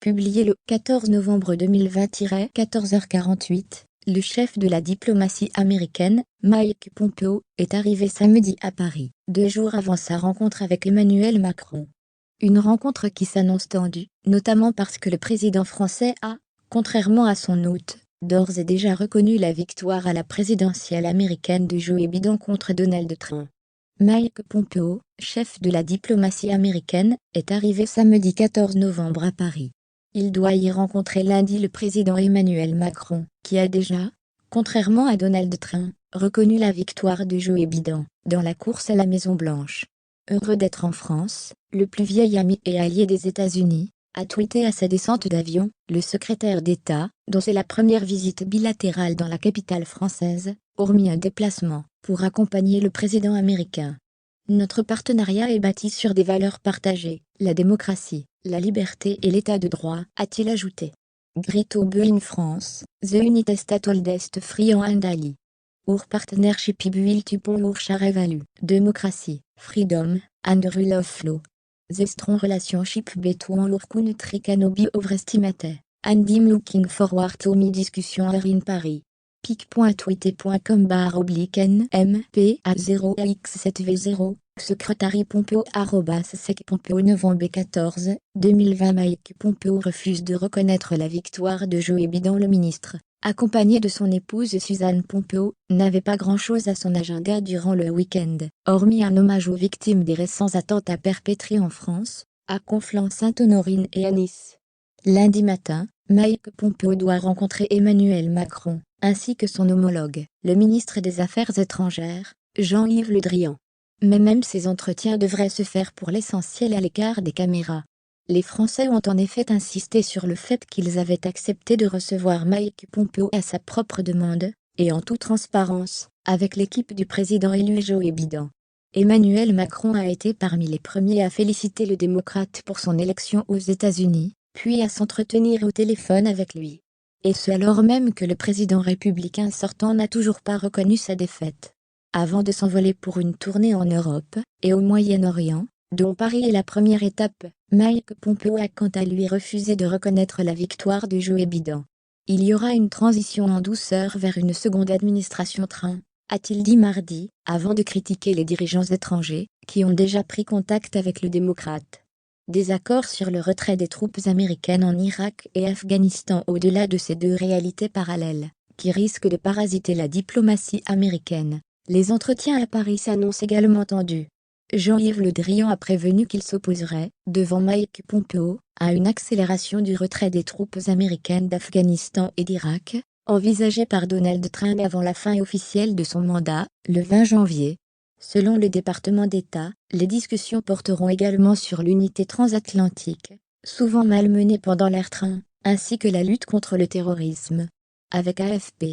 Publié le 14 novembre 2020-14h48, le chef de la diplomatie américaine, Mike Pompeo, est arrivé samedi à Paris, 2 jours avant sa rencontre avec Emmanuel Macron. Une rencontre qui s'annonce tendue, notamment parce que le président français a, contrairement à son hôte, d'ores et déjà reconnu la victoire à la présidentielle américaine de Joe Biden contre Donald Trump. Mike Pompeo, chef de la diplomatie américaine, est arrivé samedi 14 novembre à Paris. Il doit y rencontrer lundi le président Emmanuel Macron, qui a déjà, contrairement à Donald Trump, reconnu la victoire de Joe Biden dans la course à la Maison-Blanche. Heureux d'être en France, le plus vieil ami et allié des États-Unis, a tweeté à sa descente d'avion, le secrétaire d'État, dont c'est la première visite bilatérale dans la capitale française, hormis un déplacement pour accompagner le président américain. Notre partenariat est bâti sur des valeurs partagées, la démocratie, la liberté et l'état de droit, a-t-il ajouté. Grito in France, the United States oldest free and ally. Our partnership built upon our shared value, democracy, freedom, and rule of law. The strong relationship between our countries cannot be overestimated, and I'm looking forward to my discussion here in Paris. pic.twitter.com/nmpa0x7v0, secrétaire Pompeo @sec Pompeo novembre 14, 2020 Mike Pompeo refuse de reconnaître la victoire de Joe Biden. Le ministre, accompagné de son épouse Suzanne Pompeo, n'avait pas grand-chose à son agenda durant le week-end, hormis un hommage aux victimes des récents attentats perpétrés en France, à Conflans-Sainte-Honorine et à Nice. Lundi matin, Mike Pompeo doit rencontrer Emmanuel Macron, ainsi que son homologue, le ministre des Affaires étrangères, Jean-Yves Le Drian. Mais même ces entretiens devraient se faire pour l'essentiel à l'écart des caméras. Les Français ont en effet insisté sur le fait qu'ils avaient accepté de recevoir Mike Pompeo à sa propre demande, et en toute transparence, avec l'équipe du président élu Joe Biden. Emmanuel Macron a été parmi les premiers à féliciter le démocrate pour son élection aux États-Unis, puis à s'entretenir au téléphone avec lui. Et ce alors même que le président républicain sortant n'a toujours pas reconnu sa défaite. Avant de s'envoler pour une tournée en Europe et au Moyen-Orient, dont Paris est la première étape, Mike Pompeo a quant à lui refusé de reconnaître la victoire de Joe Biden. Il y aura une transition en douceur vers une seconde administration Trump, a-t-il dit mardi, avant de critiquer les dirigeants étrangers, qui ont déjà pris contact avec le démocrate. Des accords sur le retrait des troupes américaines en Irak et Afghanistan au-delà de ces deux réalités parallèles, qui risquent de parasiter la diplomatie américaine. Les entretiens à Paris s'annoncent également tendus. Jean-Yves Le Drian a prévenu qu'il s'opposerait, devant Mike Pompeo, à une accélération du retrait des troupes américaines d'Afghanistan et d'Irak, envisagée par Donald Trump avant la fin officielle de son mandat, le 20 janvier. Selon le département d'État, les discussions porteront également sur l'unité transatlantique, souvent malmenée pendant l'ère Trump, ainsi que la lutte contre le terrorisme. Avec AFP.